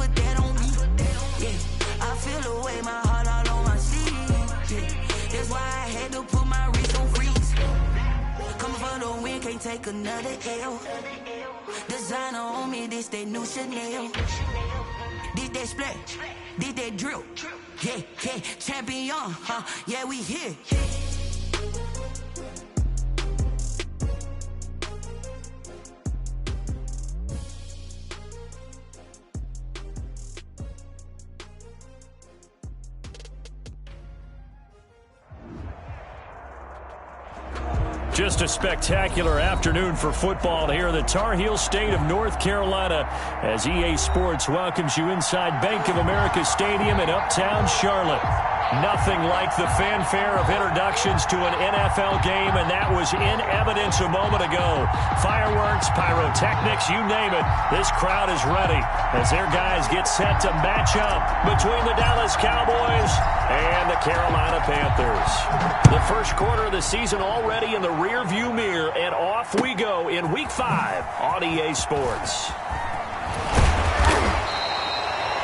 put that on me. Yeah, I feel away, my heart all on my sleeve. Yeah, that's why I had to put my wrist on freeze. Coming for the win, can't take another L. Designer on me, this that new Chanel. This that splash, this that drill. Yeah, yeah, champion, huh? Yeah, we here. Just a spectacular afternoon for football here in the Tar Heel state of North Carolina as EA Sports welcomes you inside Bank of America Stadium in Uptown Charlotte. Nothing like the fanfare of introductions to an NFL game, and that was in evidence a moment ago. Fireworks, pyrotechnics, you name it. This crowd is ready as their guys get set to match up between the Dallas Cowboys and the Carolina Panthers. The first quarter of the season already in the rearview mirror, and off we go in Week 5 on EA Sports.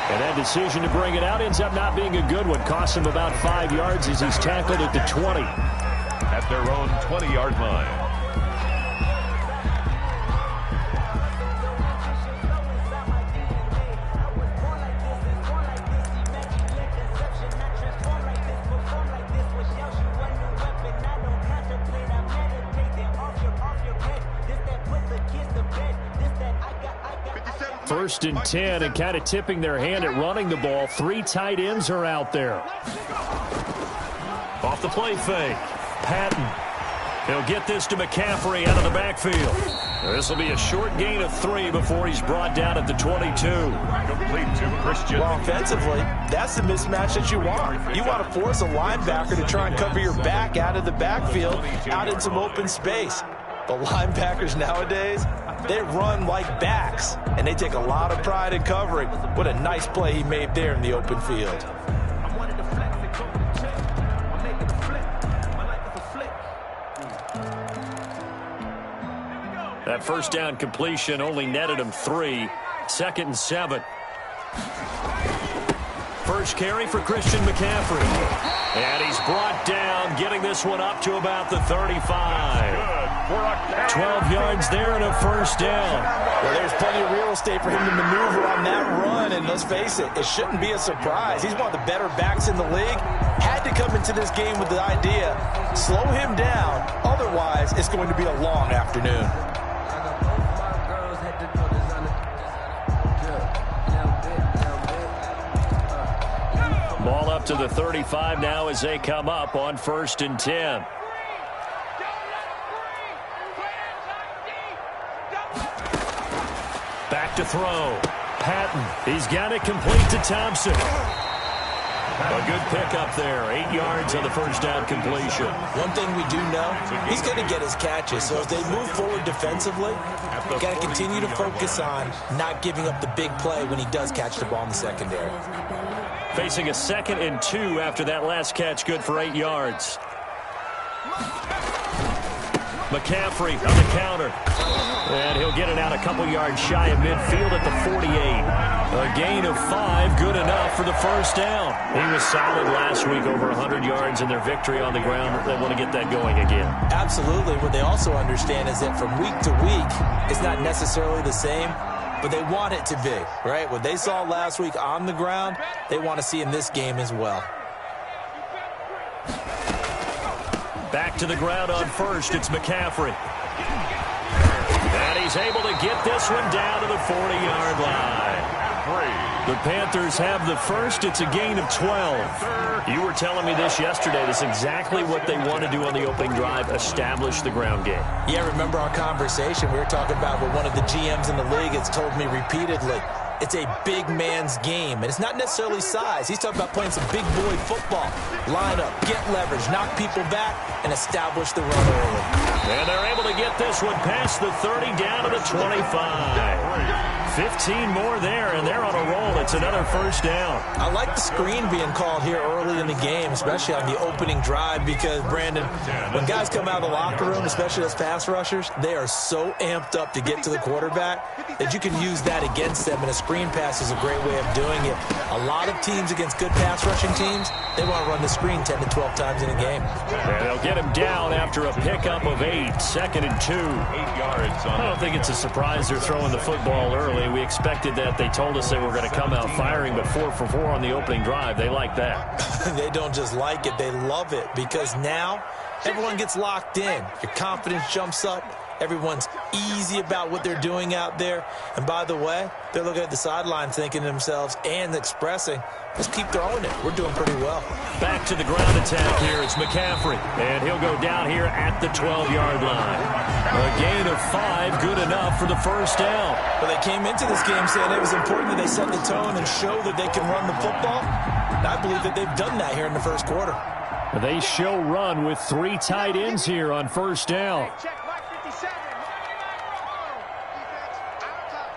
And that decision to bring it out ends up not being a good one. Costs him about 5 yards as he's tackled at the 20. At their own 20-yard line. First and 10, and kind of tipping their hand at running the ball. 3 tight ends are out there. Off the play fake. Patton. He'll get this to McCaffrey out of the backfield. This will be a short gain of 3 before he's brought down at the 22. Complete to Christian. Well, offensively, that's the mismatch that you want. You want to force a linebacker to try and cover your back out of the backfield, out in some open space. The linebackers nowadays, they run like backs, and they take a lot of pride in covering. What a nice play he made there in the open field. That first down completion only netted him 3. 2nd and 7. First carry for Christian McCaffrey. And he's brought down, getting this one up to about the 35. 12 yards there and a first down. Well, there's plenty of real estate for him to maneuver on that run, and let's face it, it shouldn't be a surprise. He's one of the better backs in the league. Had to come into this game with the idea, slow him down, otherwise it's going to be a long afternoon. Ball up to the 35 now as they come up on 1st and 10. Back to throw. Patton. He's got it complete to Thompson. A good pickup there. 8 yards on the first down completion. One thing we do know, he's going to get his catches. So as they move forward defensively, you've got to continue to focus on not giving up the big play when he does catch the ball in the secondary. Facing a 2nd and 2 after that last catch, good for 8 yards. McCaffrey on the counter. And he'll get it out a couple yards shy of midfield at the 48. A gain of 5, good enough for the first down. He was solid last week, over 100 yards in their victory on the ground. They want to get that going again. Absolutely. What they also understand is that from week to week, it's not necessarily the same, but they want it to be, right? What they saw last week on the ground, they want to see in this game as well. Back to the ground on first, it's McCaffrey. And he's able to get this one down to the 40-yard line. The Panthers have the first. It's a gain of 12. You were telling me this yesterday. That's exactly what they want to do on the opening drive, establish the ground game. Yeah, remember our conversation? We were talking about what one of the GMs in the league has told me repeatedly. It's a big man's game, and it's not necessarily size. He's talking about playing some big boy football. Line up, get leverage, knock people back, and establish the run early. And they're able to get this one past the 30 down to the 25. 15 more there, and they're on a roll It's another first down. I like the screen being called here early in the game, especially on the opening drive, because, Brandon, when guys come out of the locker room, especially those pass rushers, they are so amped up to get to the quarterback that you can use that against them, and a screen pass is a great way of doing it. A lot of teams against good pass rushing teams, they want to run the screen 10 to 12 times in a game. And they'll get him down after a pickup of 8, 2nd and 2. 8 yards on I don't think it's a surprise they're throwing the football early. We expected that. They told us they were going to come out firing, but 4 for 4 on the opening drive. They like that. They don't just like it, they love it, because now everyone gets locked in. Your confidence jumps up. Everyone's easy about what they're doing out there. And by the way, they're looking at the sideline thinking to themselves and expressing, let's keep throwing it. We're doing pretty well. Back to the ground attack here. It's McCaffrey. And he'll go down here at the 12-yard line. A gain of 5, good enough for the first down. Well, they came into this game saying it was important that they set the tone and show that they can run the football. And I believe that they've done that here in the first quarter. They show run with 3 tight ends here on first down. Check Mike 57.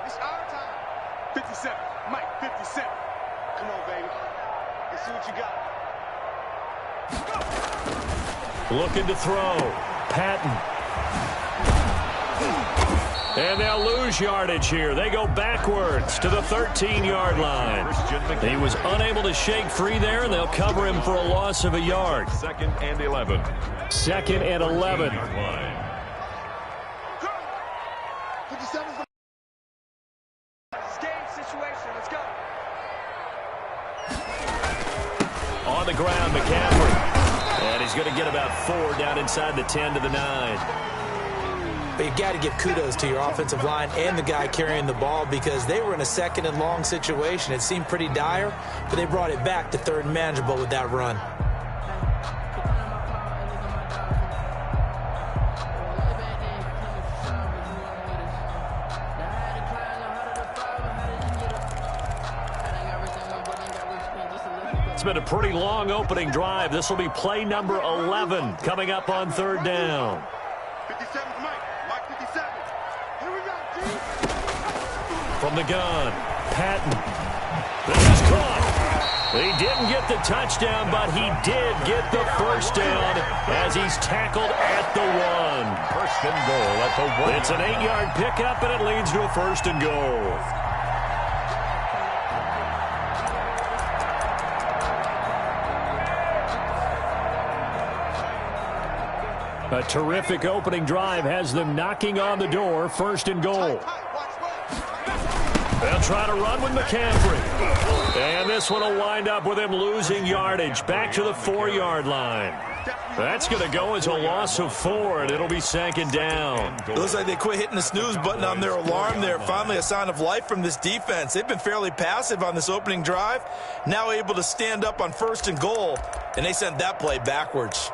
It's our time. 57. Mike 57. Come on, baby. Let's see what you got. Looking to throw. Patton. And they'll lose yardage here. They go backwards to the 13-yard line. He was unable to shake free there, and they'll cover him for a loss of a yard. 2nd and 11. 2nd and 11. 57's the game situation. Let's go. On the ground, McCaffrey. And he's going to get about 4 down inside the 10 to the 9. But you've got to give kudos to your offensive line and the guy carrying the ball, because they were in a 2nd and long situation. It seemed pretty dire, but they brought it back to 3rd and manageable with that run. It's been a pretty long opening drive. This will be play number 11 coming up on 3rd down. 57's Mike. Mike 57. Here we go, G. From the gun, Patton. This is caught. He didn't get the touchdown, but he did get the first down as he's tackled at the 1. First and goal at the 1. It's an 8-yard pickup, and it leads to a 1st and goal. A terrific opening drive has them knocking on the door. 1st and goal. They'll try to run with McCaffrey. And this one will wind up with him losing yardage. Back to the 4-yard line. That's going to go as a loss of 4, and it'll be 2nd down. It looks like they quit hitting the snooze button on their alarm there. Finally a sign of life from this defense. They've been fairly passive on this opening drive. Now able to stand up on 1st and goal, and they sent that play backwards.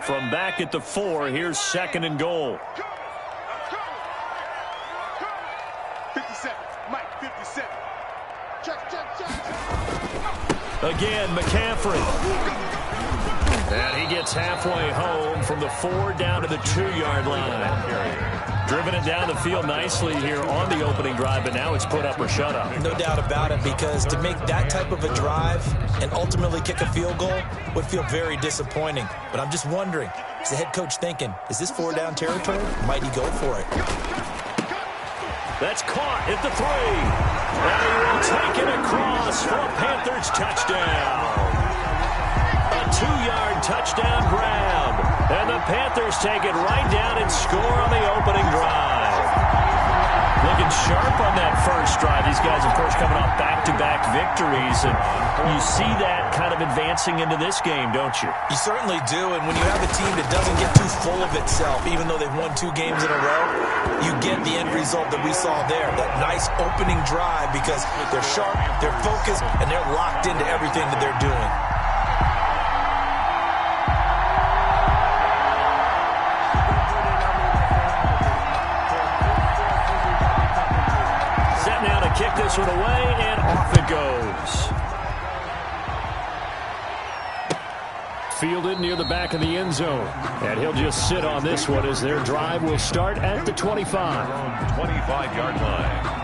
From back at the 4, here's 2nd and goal. 57. Mike 57. Check. Again, McCaffrey. And he gets halfway home from the 4 down to the 2-yard line. Driven it down the field nicely here on the opening drive, but now it's put up or shut up. No doubt about it, because to make that type of a drive and ultimately kick a field goal would feel very disappointing. But I'm just wondering, is the head coach thinking, is this 4-down territory? Might he go for it? That's caught at the 3. And he will take it across for a Panthers touchdown. A 2-yard touchdown grab. And the Panthers take it right down and score on the opening drive. Looking sharp on that first drive. These guys, of course, coming off back-to-back victories. And you see that kind of advancing into this game, don't you? You certainly do. And when you have a team that doesn't get too full of itself, even though they've won 2 games in a row, you get the end result that we saw there. That nice opening drive, because they're sharp, they're focused, and they're locked into everything that they're doing. Kick this one away, and off it goes. fielded near the back of the end zone. And he'll just sit on this one as their drive will start at the 25. 25-yard line.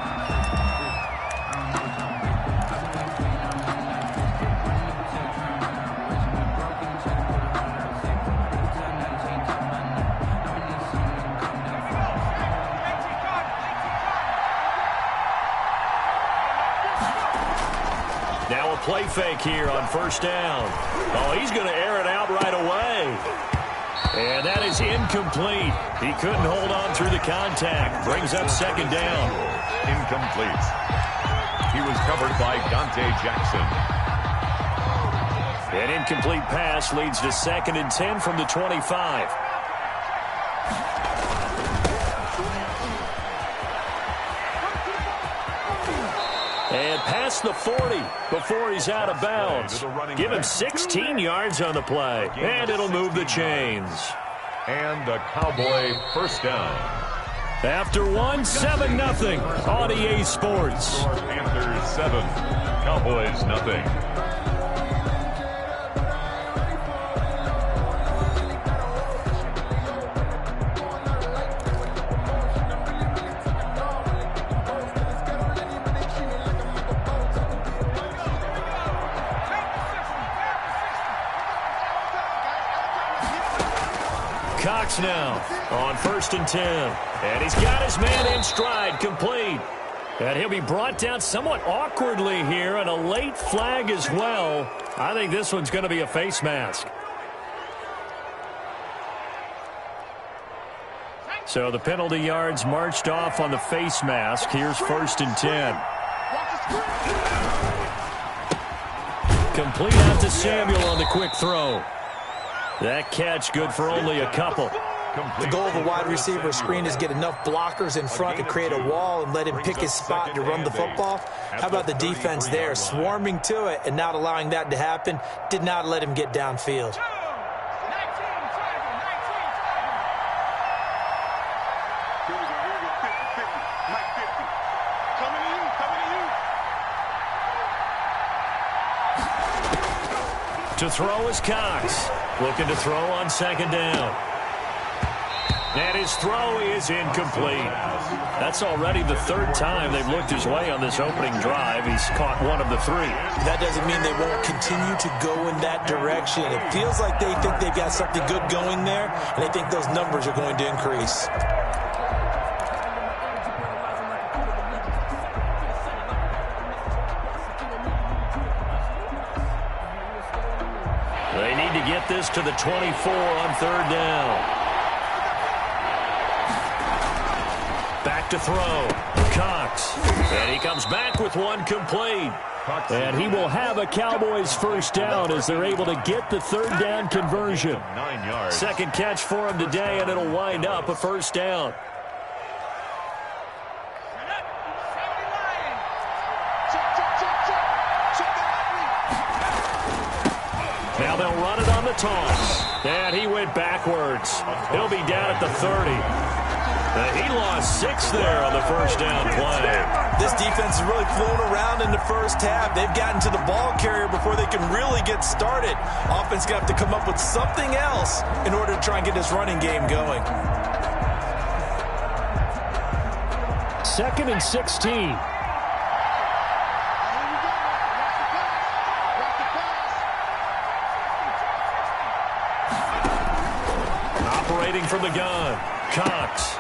Now a play fake here on first down. Oh, he's going to air it out right away. And that is incomplete. He couldn't hold on through the contact. Brings up second down. Incomplete. He was covered by Dante Jackson. An incomplete pass leads to 2nd and 10 from the 25. And past the 40 before he's out of bounds. Give him 16 yards on the play. And it'll move the chains. And a Cowboy first down. After 7-0 on EA Sports. Panthers 7, Cowboys nothing. Cox now on 1st and 10. And he's got his man in stride, complete. And he'll be brought down somewhat awkwardly here, and a late flag as well. I think this one's going to be a face mask. So the penalty yards marched off on the face mask. Here's 1st and 10. Complete out to Samuel on the quick throw. That catch good for only a couple. The goal of a wide receiver screen is get enough blockers in front to create a wall and let him pick his spot to run the football. How about the defense there, swarming to it and not allowing that to happen? Did not let him get downfield. To throw is Cox. Looking to throw on 2nd down. And his throw is incomplete. That's already the 3rd time they've looked his way on this opening drive. He's caught one of the 3. That doesn't mean they won't continue to go in that direction. It feels like they think they've got something good going there, and they think those numbers are going to increase. They need to get this to the 24 on 3rd down. Back to throw. Cox. And he comes back with one complete. And he will have a Cowboys first down as they're able to get the 3rd down conversion. 9 yards. 2nd catch for him today, and it'll wind up a first down. Now they'll run it on the toss. And he went backwards. He'll be down at the 30. He lost 6 there on the first down play. This defense is really flown around in the first half. They've gotten to the ball carrier before they can really get started. Offense going to have to come up with something else in order to try and get this running game going. 2nd and 16. Operating from the gun, Cox.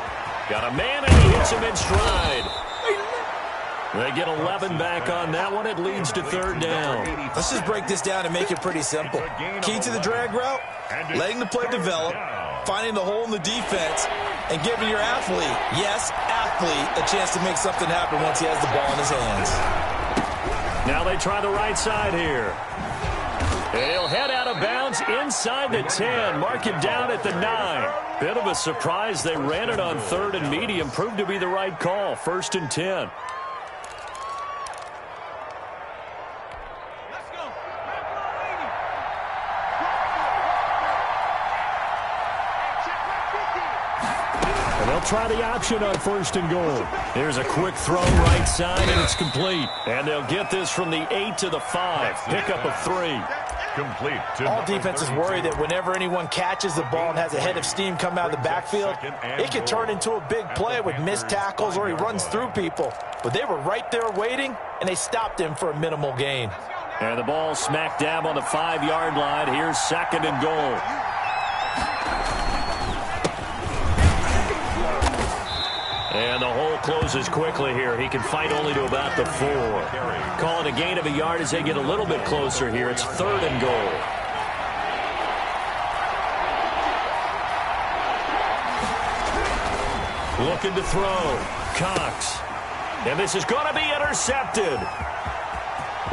Got a man, and he hits him in stride. They get 11 back on that one. It leads to 3rd down. Let's just break this down and make it pretty simple. Key to the drag route, letting the play develop, finding the hole in the defense, and giving your athlete, yes, athlete, a chance to make something happen once he has the ball in his hands. Now they try the right side here. And he'll head out of bounds inside the 10. Mark him down at the 9. Bit of a surprise. They ran it on 3rd and medium. Proved to be the right call. 1st and 10. And they'll try the option on 1st and goal. Here's a quick throw right side, and it's complete. And they'll get this from the 8 to the 5. Pick up of 3. complete. All defenses worry that whenever anyone catches the ball and has a head of steam come out of the backfield, it can turn into a big play with missed tackles or he runs through people. But they were right there waiting, and they stopped him for a minimal gain. And the ball smack dab on the 5-yard line. Here's 2nd and goal. And the hole closes quickly here. He can fight only to about the 4. Call it a gain of a yard as they get a little bit closer here. It's 3rd and goal. Looking to throw. Cox. And this is going to be intercepted.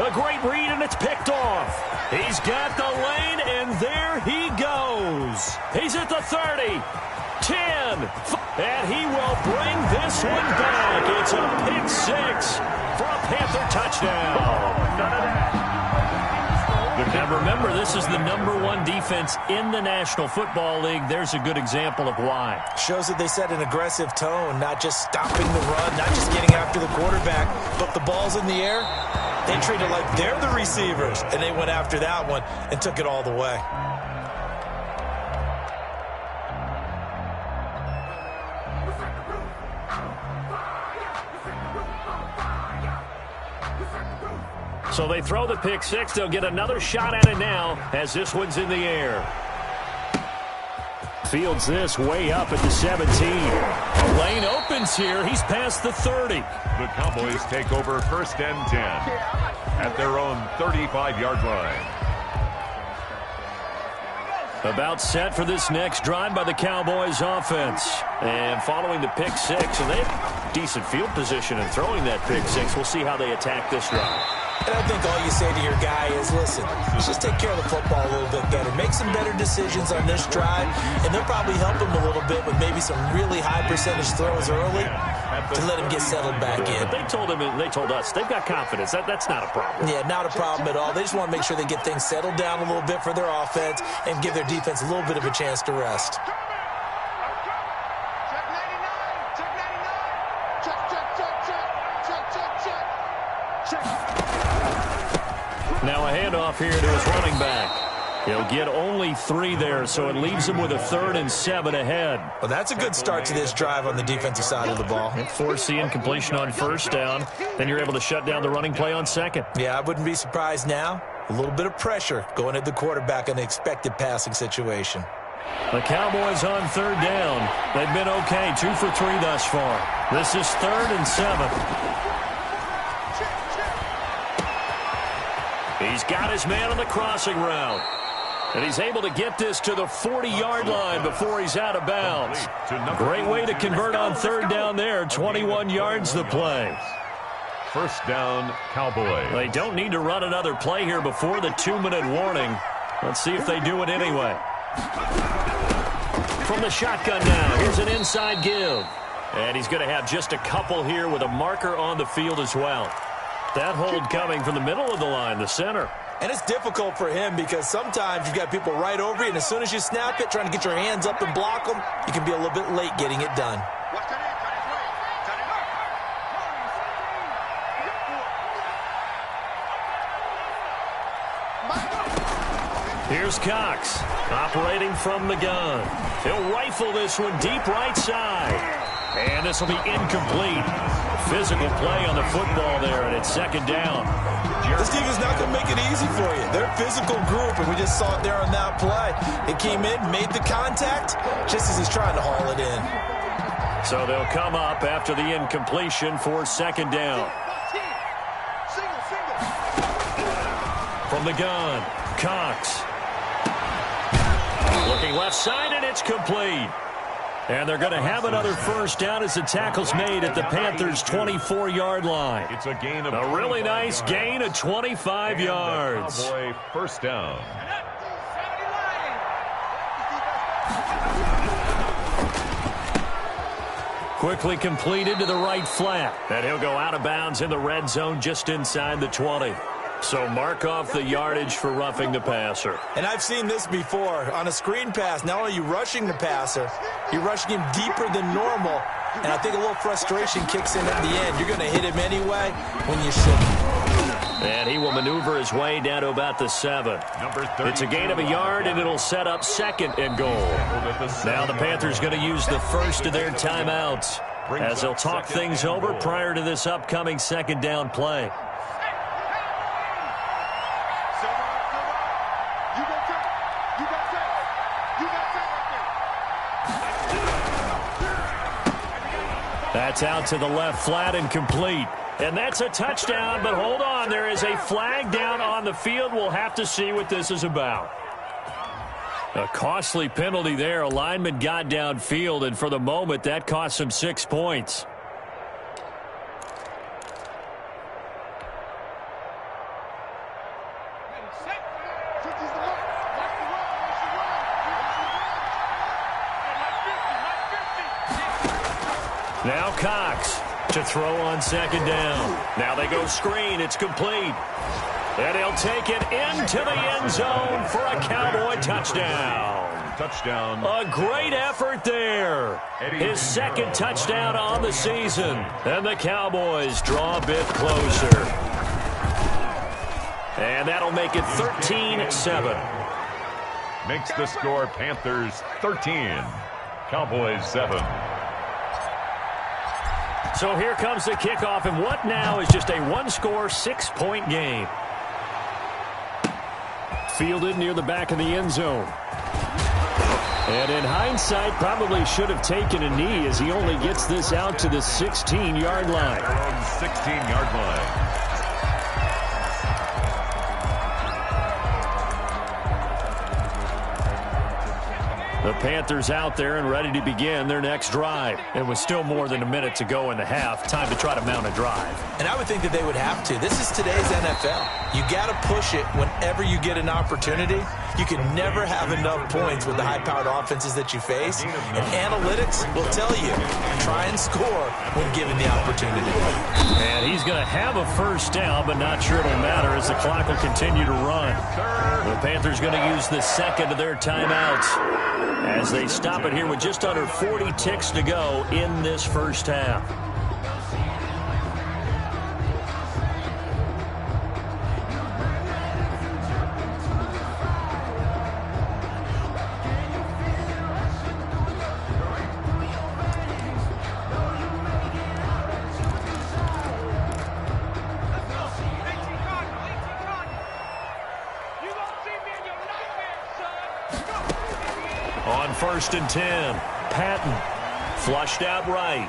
A great read, and it's picked off. He's got the lane, and there he goes. He's at the 30. 10, and he will bring this one back. It's a pick 6 for a Panther touchdown. Now remember, this is the #1 defense in the National Football League. There's a good example of why. Shows that they set an aggressive tone, not just stopping the run, not just getting after the quarterback, but if the ball's in the air, they treat it like they're the receivers, and they went after that one and took it all the way. So they throw the pick 6. They'll get another shot at it now as this one's in the air. Fields this way up at the 17. The lane opens here. He's past the 30. The Cowboys take over 1st and 10 at their own 35-yard line. About set for this next drive by the Cowboys offense. And following the pick 6, and they have decent field position in throwing that pick 6. We'll see how they attack this drive. And I think all you say to your guy is, listen, let's just take care of the football a little bit better. Make some better decisions on this drive, and they'll probably help him a little bit with maybe some really high percentage throws early to let him get settled back in. But they told us, they've got confidence. That's not a problem. Yeah, not a problem at all. They just want to make sure they get things settled down a little bit for their offense and give their defense a little bit of a chance to rest. Now a handoff here to his running back. He'll get only 3 there, so it leaves him with a 3rd and 7 ahead. Well, that's a good start to this drive on the defensive side of the ball. Force the incompletion on 1st down. Then you're able to shut down the running play on 2nd. Yeah, I wouldn't be surprised now. A little bit of pressure going at the quarterback in an expected passing situation. The Cowboys on 3rd down. They've been okay, 2 for 3 thus far. This is 3rd and 7. He's got his man on the crossing route. And he's able to get this to the 40-yard line before he's out of bounds. Great way to convert on 3rd down there. 21 yards the play. 1st down, Cowboys. They don't need to run another play here before the 2-minute warning. Let's see if they do it anyway. From the shotgun now, here's an inside give. And he's going to have just a couple here with a marker on the field as well. That hold coming from the middle of the line, the center. And it's difficult for him because sometimes you've got people right over you, and as soon as you snap it, trying to get your hands up and block them, you can be a little bit late getting it done. Here's Cox, operating from the gun. He'll rifle this one deep right side. And this will be incomplete. Physical play on the football there, and it's 2nd down. This defense is not going to make it easy for you. They're a physical group, and we just saw it there on that play. It came in, made the contact, just as he's trying to haul it in. So they'll come up after the incompletion for 2nd down. From the gun, Cox. Looking left side, and it's complete. And they're going to have another 1st down as the tackle's made at the Panthers' 24-yard line. It's a gain of a really nice gain of 25 yards. Cowboy 1st down. Quickly completed to the right flat. And he'll go out of bounds in the red zone just inside the 20. So mark off the yardage for roughing the passer. And I've seen this before. On a screen pass, not only are you rushing the passer, you're rushing him deeper than normal. And I think a little frustration kicks in at the end. You're going to hit him anyway when you shouldn't. And he will maneuver his way down to about the 7. It's a gain of a yard, and it'll set up 2nd and goal. Now the Panthers going to use the first of their timeouts as they'll talk things over prior to this upcoming 2nd down play. That's out to the left flat and complete. And that's a touchdown, but hold on. There is a flag down on the field. We'll have to see what this is about. A costly penalty there. A lineman got downfield, and for the moment, that cost him 6 points. Now Cox to throw on 2nd down. Now they go screen. It's complete. And he'll take it into the end zone for a Cowboy touchdown. Touchdown. A great effort there. His 2nd touchdown on the season. And the Cowboys draw a bit closer. And that'll make it 13-7. Makes the score Panthers 13. Cowboys 7. So here comes the kickoff, and what now is just a one-score, 6-point game. Fielded near the back of the end zone. And in hindsight, probably should have taken a knee as he only gets this out to the 16-yard line. 16-yard line. The Panthers out there and ready to begin their next drive. It was still more than a minute to go in the half. Time to try to mount a drive. And I would think that they would have to. This is today's NFL. You got to push it whenever you get an opportunity. You can never have enough points with the high-powered offenses that you face. And analytics will tell you, try and score when given the opportunity. And he's going to have a first down, but not sure it'll matter as the clock will continue to run. The Panthers going to use the 2nd of their timeouts as they stop it here with just under 40 ticks to go in this first half. On 1st and 10, Patton flushed out right.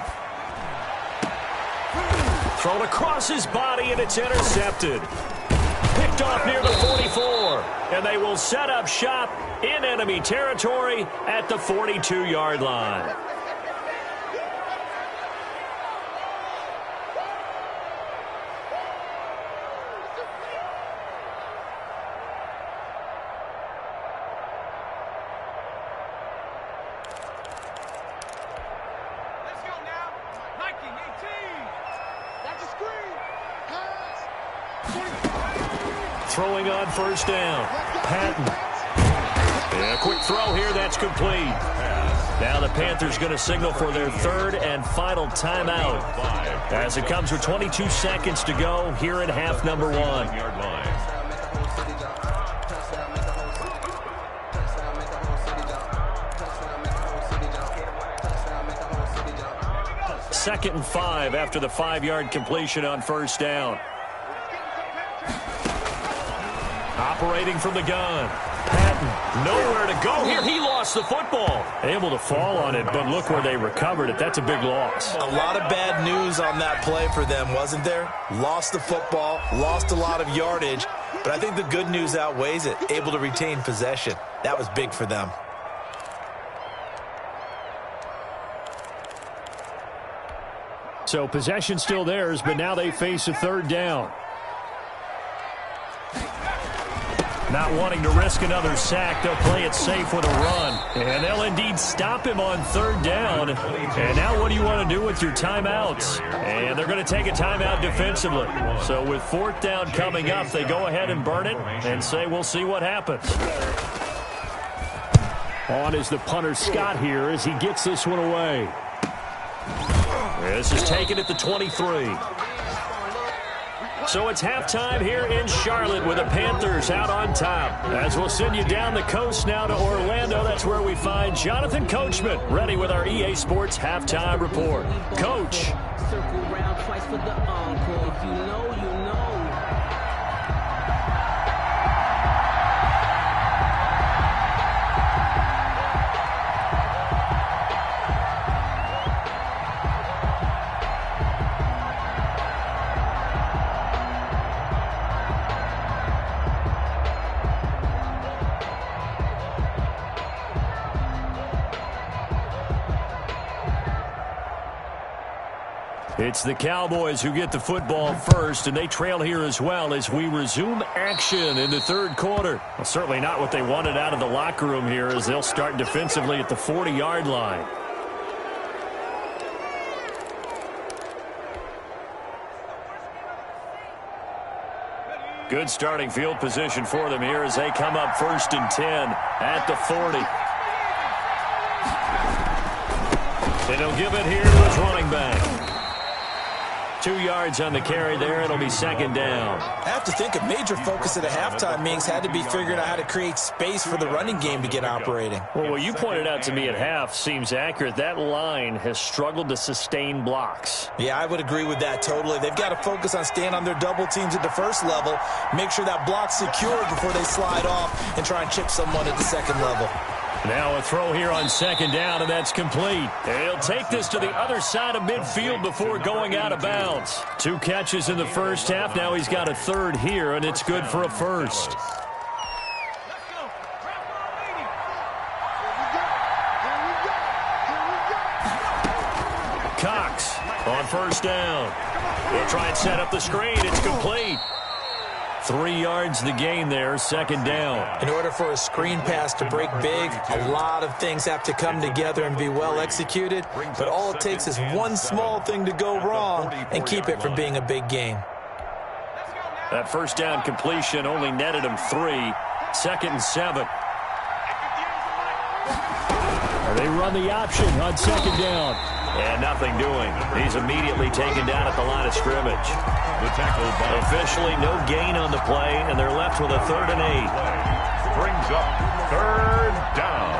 Thrown across his body, and it's intercepted. Picked off near the 44, and they will set up shop in enemy territory at the 42-yard line. Throwing on 1st down, Patton. And a quick throw here, that's complete. Now the Panthers going to signal for their 3rd and final timeout as it comes with 22 seconds to go here in half number 1. 2nd and 5 after the 5-yard completion on 1st down. Operating from the gun. Patton, nowhere to go here. He lost the football. Able to fall on it, but look where they recovered it. That's a big loss. A lot of bad news on that play for them, wasn't there? Lost the football, lost a lot of yardage, but I think the good news outweighs it. Able to retain possession. That was big for them. So possession still theirs, but now they face a 3rd down. Not wanting to risk another sack, they'll play it safe with a run. And they'll indeed stop him on 3rd down. And now what do you want to do with your timeouts? And they're going to take a timeout defensively. So with 4th down coming up, they go ahead and burn it and say we'll see what happens. On is the punter Scott here as he gets this one away. This is taken at the 23. So it's halftime here in Charlotte with the Panthers out on top. As we'll send you down the coast now to Orlando, that's where we find Jonathan Coachman ready with our EA Sports halftime report. Coach. Circle round twice for the encore. If you know, you know. It's the Cowboys who get the football first, and they trail here as well as we resume action in the third quarter. Well, certainly not what they wanted out of the locker room here as they'll start defensively at the 40-yard line. Good starting field position for them here as they come up 1st and 10 at the 40. And he'll give it here to his running back. 2 yards on the carry there. It'll be 2nd down. I have to think a major focus at a halftime, Minks, had to be figuring out how to create space for the running game to get operating. Well, what you pointed out to me at half seems accurate. That line has struggled to sustain blocks. Yeah, I would agree with that totally. They've got to focus on staying on their double teams at the first level, make sure that block's secured before they slide off and try and chip someone at the second level. Now a throw here on 2nd down, and that's complete. He'll take this to the other side of midfield before going out of bounds. 2 catches in the first half. Now he's got a 3rd here, and it's good for a 1st. Cox on 1st down. He'll try and set up the screen. It's complete. 3 yards the gain there, 2nd down. In order for a screen pass to break big, a lot of things have to come together and be well executed, but all it takes is one small thing to go wrong and keep it from being a big gain. That 1st down completion only netted him 3. 2nd and 7. They run the option on 2nd down. And nothing doing. He's immediately taken down at the line of scrimmage. The tackle by officially no gain on the play, and they're left with a 3rd and 8. Brings up 3rd down.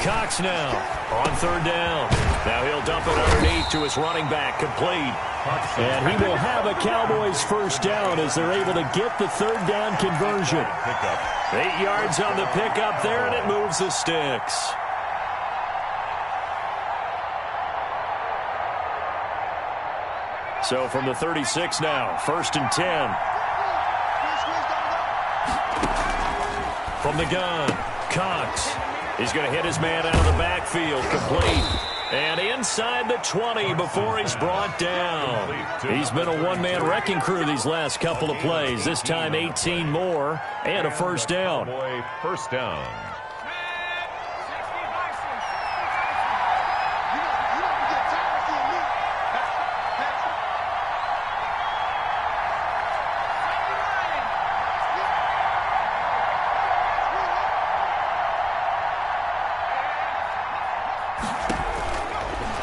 Cox now on 3rd down. Now he'll dump it underneath to his running back, complete. And he will have a Cowboys 1st down as they're able to get the 3rd down conversion. 8 yards on the pickup there, and it moves the sticks. So from the 36 now, 1st and 10. From the gun, Cox. He's going to hit his man out of the backfield, complete. And inside the 20 before he's brought down. He's been a one-man wrecking crew these last couple of plays. This time 18 more and a 1st down. 1st down.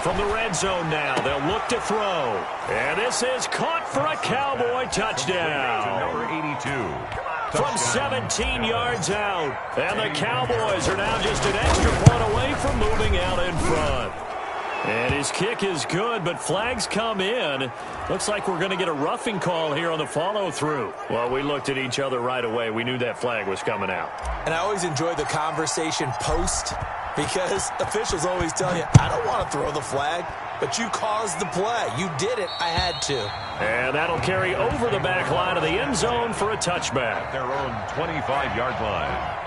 From the red zone now, they'll look to throw. And this is caught for a Cowboy touchdown. Number 82. From 17 yards out. And the Cowboys are now just an extra point away from moving out in front. And his kick is good, but flags come in. Looks like we're going to get a roughing call here on the follow-through. Well, we looked at each other right away. We knew that flag was coming out. And I always enjoy the conversation post, because officials always tell you, I don't want to throw the flag, but you caused the play. You did it. I had to. And that'll carry over the back line of the end zone for a touchback. Their own 25-yard line.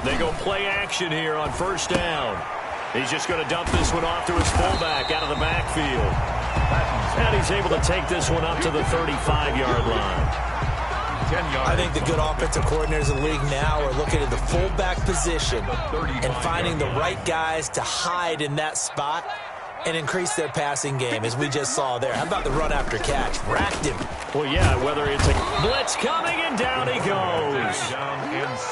They go play action here on 1st down. He's just going to dump this one off to his fullback out of the backfield. And he's able to take this one up to the 35-yard line. I think the good offensive coordinators in the league now are looking at the fullback position and finding the right guys to hide in that spot and increase their passing game, as we just saw there. How about the run after catch? Racked him. Well, yeah, whether it's a blitz coming, and down he goes.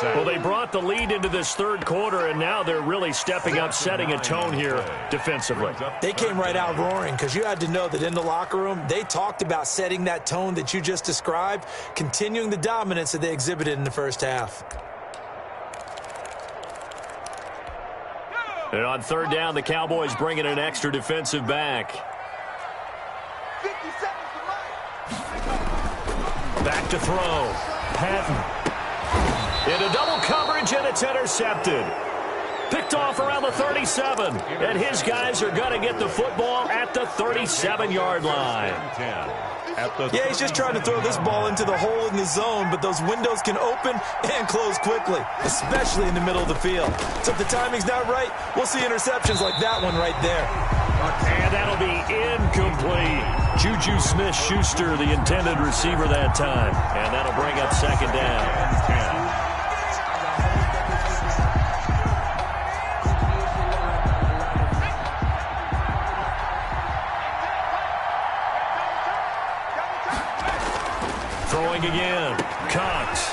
Well, they brought the lead into this third quarter, and now they're really stepping up, setting a tone here defensively. They came right out roaring, because you had to know that in the locker room, they talked about setting that tone that you just described, continuing the dominance that they exhibited in the first half. And on third down, the Cowboys bring in an extra defensive back. Back to throw. Patton. Into double coverage, and it's intercepted. Picked off around the 37. And his guys are going to get the football at the 37-yard line. Yeah, he's just trying to throw this ball into the hole in the zone, but those windows can open and close quickly, especially in the middle of the field. So if the timing's not right, we'll see interceptions like that one right there. And that'll be incomplete. Juju Smith-Schuster, the intended receiver that time. And that'll bring up second down. Throwing again. Cox.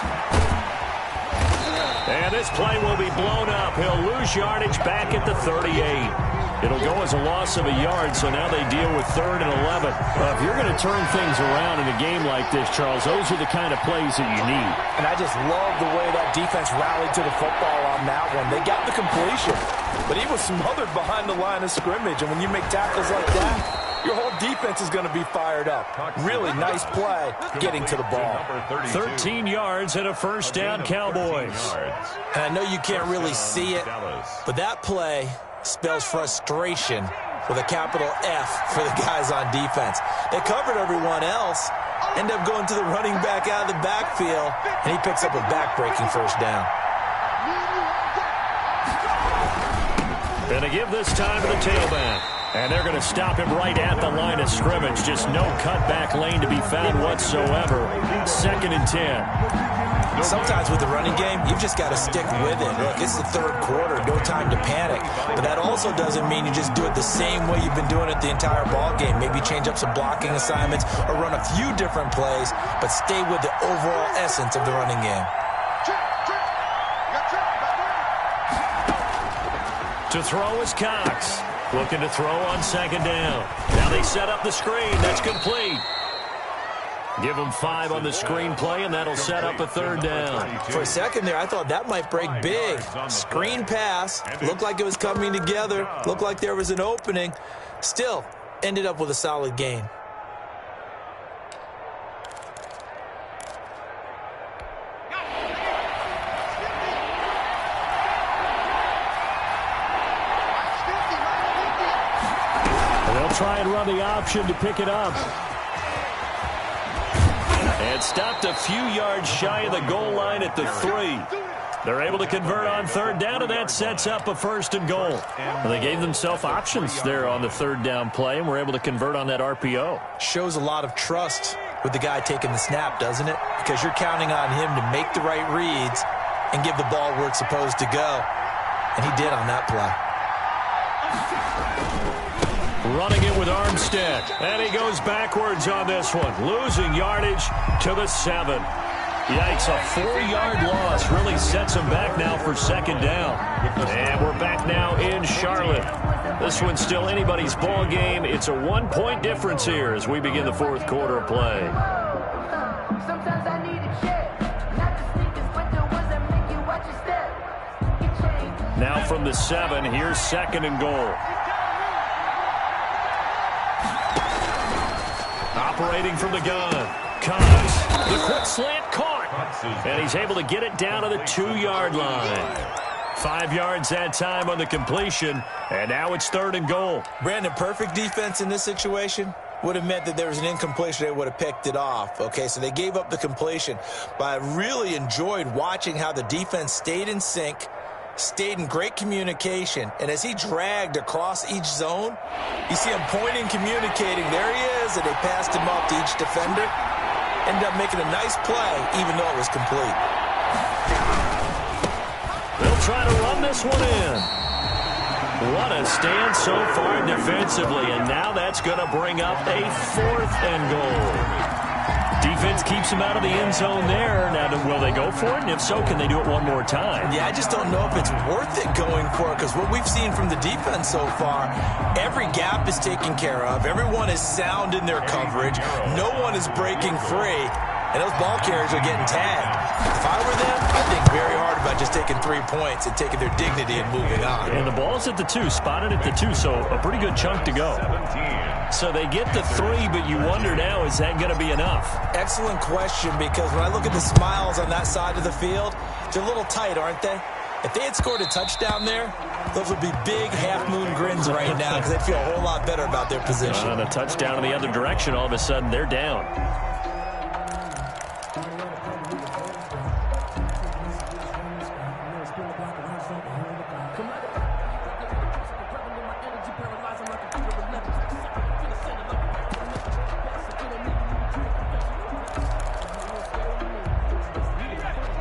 And this play will be blown up. He'll lose yardage back at the 38. It'll go as a loss of a yard, so now they deal with 3rd and 11. If you're going to turn things around in a game like this, Charles, those are the kind of plays that you need. And I just love the way that defense rallied to the football on that one. They got the completion, but he was smothered behind the line of scrimmage. And when you make tackles like that, your whole defense is going to be fired up. Really nice play getting to the ball. 13 yards and a first down, Cowboys. And I know you can't really see it, but that play spells frustration with a capital F for the guys on defense. They covered everyone else, end up going to the running back out of the backfield, and he picks up a back-breaking first down. And to give this time to the tailback. And they're going to stop him right at the line of scrimmage. Just no cutback lane to be found whatsoever. 2nd and 10. Sometimes with the running game, you've just got to stick with it. Look, it's the third quarter, no time to panic. But that also doesn't mean you just do it the same way you've been doing it the entire ball game. Maybe change up some blocking assignments or run a few different plays, but stay with the overall essence of the running game. To throw is Cox. Looking to throw on 2nd down. Now they set up the screen. That's complete. Give them 5 on the screen play, and that'll set up a 3rd down. For a second there, I thought that might break big. Screen pass. Looked like it was coming together. Looked like there was an opening. Still, ended up with a solid gain. Try and run the option to pick it up. And stopped a few yards shy of the goal line at the 3. They're able to convert on 3rd down, and that sets up a 1st and goal. And they gave themselves options there on the 3rd down play, and were able to convert on that RPO. Shows a lot of trust with the guy taking the snap, doesn't it? Because you're counting on him to make the right reads and give the ball where it's supposed to go. And he did on that play. Running it with Armstead. And he goes backwards on this one. Losing yardage to the 7. Yikes, a 4-yard loss really sets him back now for 2nd down. And we're back now in Charlotte. This one's still anybody's ball game. It's a 1-point difference here as we begin the 4th quarter of play. Now from the 7, here's 2nd and goal. Operating from the gun. Cox. The quick slant caught. And he's able to get it down to the 2-yard line. 5 yards that time on the completion. And now it's 3rd and goal. Brandon, perfect defense in this situation would have meant that there was an incompletion. They would have picked it off. Okay, so they gave up the completion. But I really enjoyed watching how the defense stayed in sync, stayed in great communication. And as he dragged across each zone, you see him pointing, communicating. There he is, and they passed him up to each defender. Ended up making a nice play, even though it was complete. They'll try to run this one in. What a stand so far defensively, and now that's going to bring up a 4th and goal. Defense keeps him out of the end zone there. Now, will they go for it? And if so, can they do it one more time? Yeah, I just don't know if it's worth it going for it, because what we've seen from the defense so far, every gap is taken care of. Everyone is sound in their coverage. No one is breaking free, and those ball carriers are getting tagged. If I were them, I'd think very hard about just taking 3 points and taking their dignity and moving on. And the ball's at the 2, spotted at the 2, so a pretty good chunk to go. So they get the 3, but you wonder now, is that going to be enough? Excellent question, because when I look at the smiles on that side of the field, they're a little tight, aren't they? If they had scored a touchdown there, those would be big half-moon grins right now, because they'd feel a whole lot better about their position. And a touchdown in the other direction, all of a sudden they're down.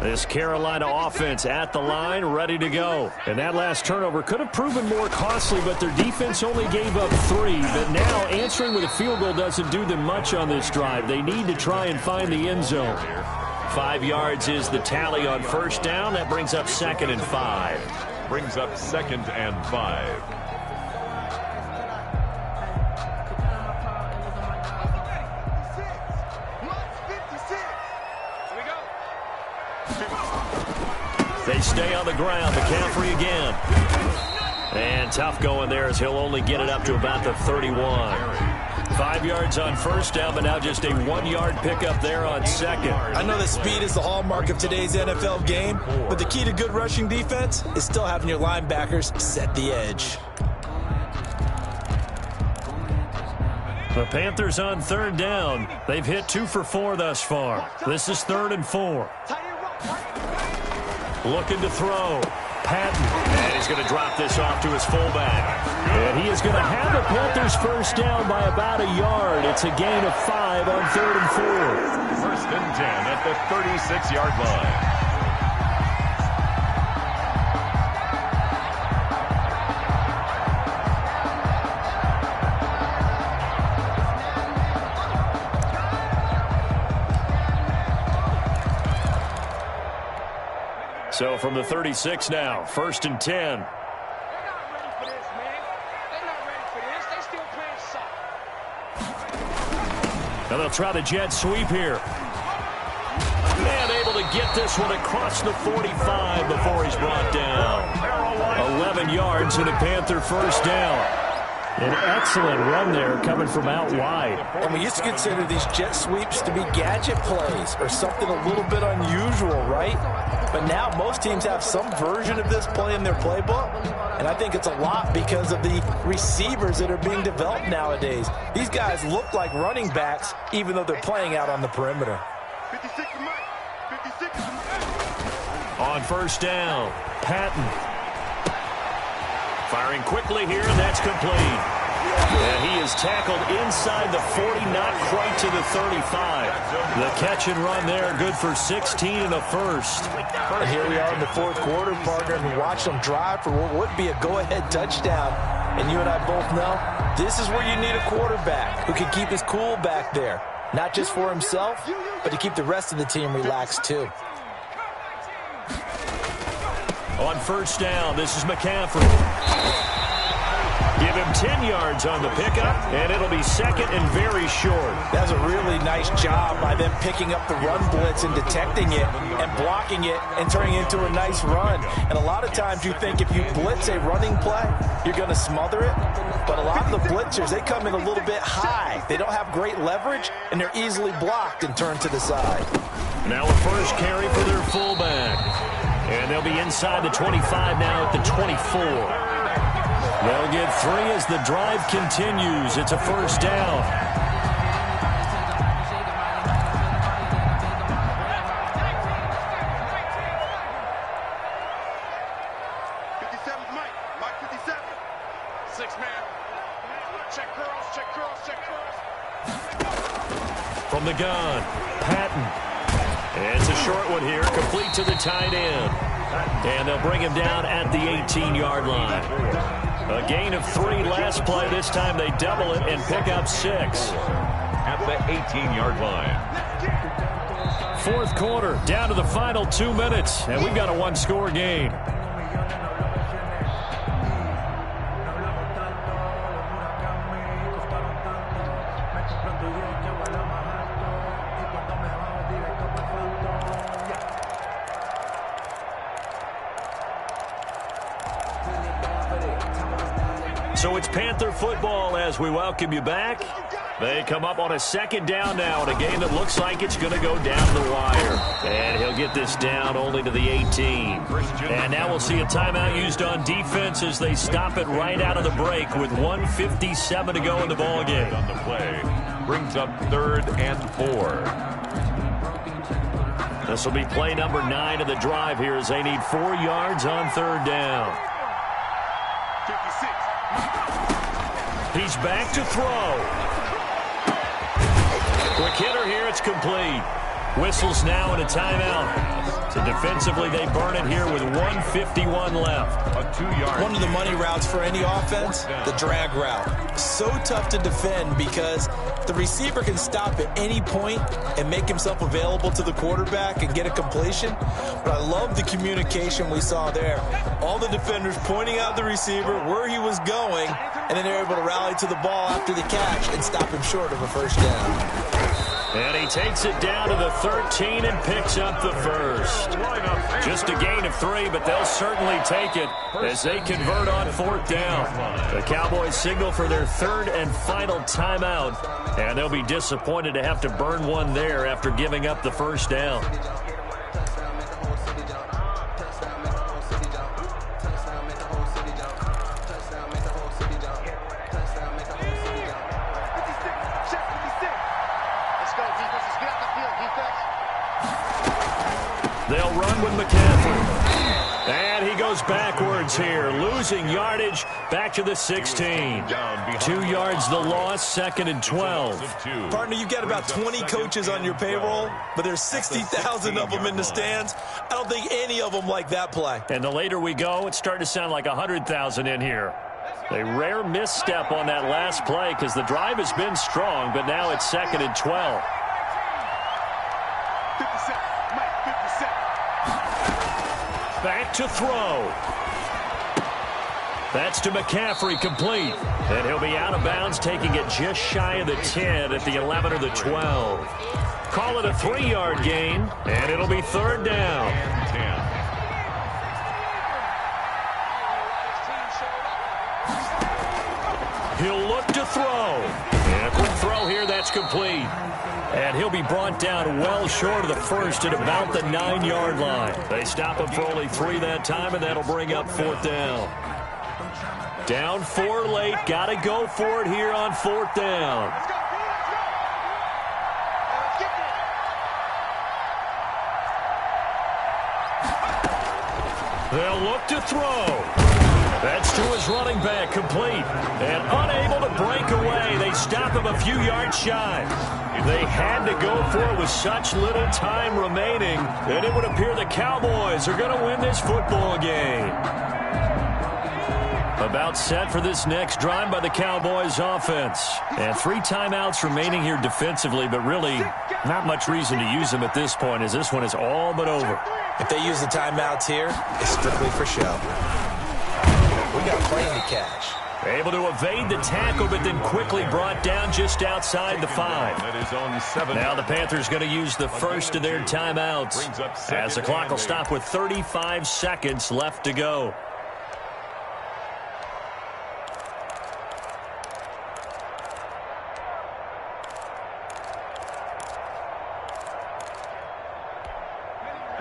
This Carolina offense at the line, ready to go. And that last turnover could have proven more costly, but their defense only gave up 3. But now answering with a field goal doesn't do them much on this drive. They need to try and find the end zone. 5 yards is the tally on first down. That brings up 2nd and 5. Brings up 2nd and 5. They stay on the ground. McCaffrey again. And tough going there as he'll only get it up to about the 31. 5 yards on first down, but now just a 1-yard pickup there on 2nd. I know that speed is the hallmark of today's NFL game, but the key to good rushing defense is still having your linebackers set the edge. The Panthers on 3rd down. They've hit 2 for 4 thus far. This is 3rd and 4. Looking to throw. Patton. And he's going to drop this off to his fullback. And he is going to have the Panthers first down by about a yard. It's a gain of 5 on 3rd and 4. 1st and 10 at the 36-yard line. So from the 36 now, 1st and 10. They're not ready for this, man. They're not ready for this. They still playing soft. Now they'll try the jet sweep here. And able to get this one across the 45 before he's brought down. 11 yards and a Panther first down. An excellent run there coming from out wide. And we used to consider these jet sweeps to be gadget plays or something a little bit unusual, right? But now most teams have some version of this play in their playbook. And I think it's a lot because of the receivers that are being developed nowadays. These guys look like running backs even though they're playing out on the perimeter. 56 to Mike. 56 to Mike. On first down, Patton. Firing quickly here, and that's complete. And he is tackled inside the 40, not quite to the 35. The catch and run there, good for 16 and a first. And here we are in the 4th quarter, partner, and we watch them drive for what would be a go-ahead touchdown. And you and I both know this is where you need a quarterback who can keep his cool back there. Not just for himself, but to keep the rest of the team relaxed too. On first down, this is McCaffrey. Give him 10 yards on the pickup, and it'll be 2nd and very short. That's a really nice job by them picking up the run blitz and detecting it and blocking it and turning it into a nice run. And a lot of times you think if you blitz a running play, you're going to smother it. But a lot of the blitzers, they come in a little bit high. They don't have great leverage, and they're easily blocked and turned to the side. Now a first carry for their fullback. And they'll be inside the 25 now at the 24. They'll get 3 as the drive continues. It's a first down. 57, Mike. Mike 57. 6 man. Check curls, check curls, check curls. From the gun, Patton. It's a short one here, complete to the tight end. And they'll bring him down at the 18-yard line. A gain of 3 last play. This time they double it and pick up 6. At the 18-yard line. Fourth quarter, down to the final 2 minutes, and we've got a one-score game. So it's Panther football as we welcome you back. They come up on a second down now in a game that looks like it's going to go down the wire. And he'll get this down only to the 18. And now we'll see a timeout used on defense as they stop it right out of the break with 1:57 to go in the ballgame. On the play. Brings up 3rd and 4. This will be play number 9 of the drive here as they need 4 yards on 3rd down. 56. He's back to throw. Quick hitter here, it's complete. Whistles now and a timeout. So defensively, they burn it here with 1:51 left. A 2-yard. One of the money routes for any offense, the drag route. So tough to defend because the receiver can stop at any point and make himself available to the quarterback and get a completion. But I love the communication we saw there. All the defenders pointing out the receiver, where he was going, and then they're able to rally to the ball after the catch and stop him short of a first down. And he takes it down to the 13 and picks up the first. Just a gain of 3, but they'll certainly take it as they convert on 4th down. The Cowboys signal for their 3rd and final timeout, and they'll be disappointed to have to burn one there after giving up the first down. They'll run with McCaffrey. And he goes backwards here, losing yardage back to the 16. 2 yards the loss, 2nd and 12. Partner, you've got about 20 coaches on your payroll, but there's 60,000 of them in the stands. I don't think any of them like that play. And the later we go, it's starting to sound like 100,000 in here. A rare misstep on that last play because the drive has been strong, but now it's 2nd and 12. 57, Mike 57. Back to throw. That's to McCaffrey, complete. And he'll be out of bounds, taking it just shy of the 10 at the 11 or the 12. Call it a 3-yard gain, and it'll be 3rd down. He'll look to throw. And a quick throw here, that's complete. And he'll be brought down well short of the first at about the 9-yard line. They stop him for only 3 that time, and that'll bring up 4th down. Down 4 late. Got to go for it here on 4th down. They'll look to throw. That's to his running back, complete. And unable to break away. They stop him a few yards shy. They had to go for it with such little time remaining that it would appear the Cowboys are going to win this football game. About set for this next drive by the Cowboys offense. And 3 timeouts remaining here defensively, but really not much reason to use them at this point as this one is all but over. If they use the timeouts here, it's strictly for show. We got a plane to catch. Able to evade the tackle, but then quickly brought down just outside the 5. Now the Panthers going to use the first of their timeouts as the clock will stop with 35 seconds left to go.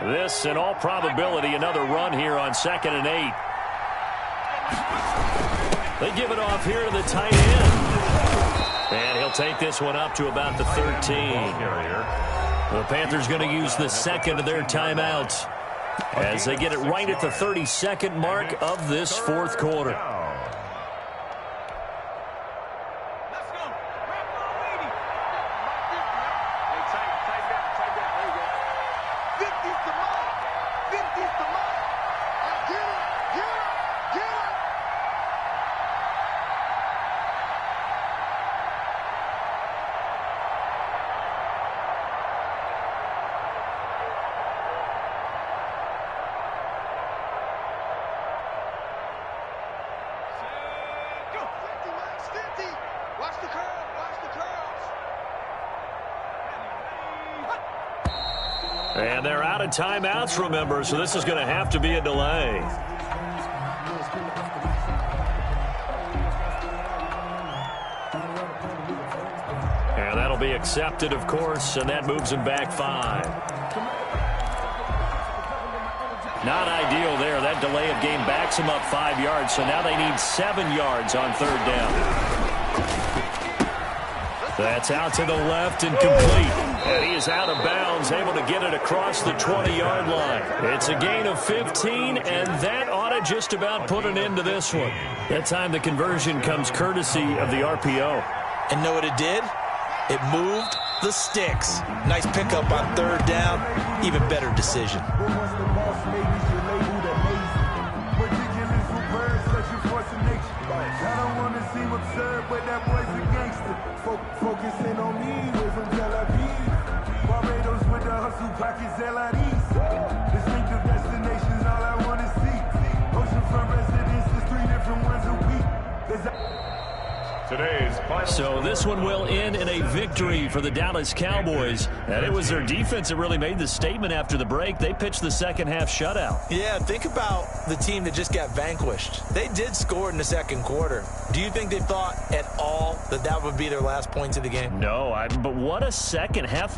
This, in all probability, another run here on 2nd and 8. They give it off here to the tight end. And he'll take this one up to about the 13. The Panthers going to use the second of their timeouts as they get it right at the 32nd mark of this fourth quarter. And they're out of timeouts, remember, so this is going to have to be a delay. And that'll be accepted, of course, and that moves them back 5. Not ideal there. That delay of game backs them up 5 yards, so now they need 7 yards on third down. That's out to the left and complete. And he is out of bounds, able to get it across the 20-yard line. It's a gain of 15, and that ought to just about put an end to this one. That time the conversion comes courtesy of the RPO. And know what it did? It moved the sticks. Nice pickup on third down. Even better decision. Focusing on me, we're from Tel Aviv. Barbados with the hustle pockets, LIDs. Distinctive destinations, all I want to see. Oceanfront residences, 3 different ones a week. Today's final. So this one will end in a victory for the Dallas Cowboys. And it was their defense that really made the statement after the break. They pitched the second half shutout. Yeah, think about the team that just got vanquished. They did score in the second quarter. Do you think they thought at all that that would be their last points of the game? No, but what a second half.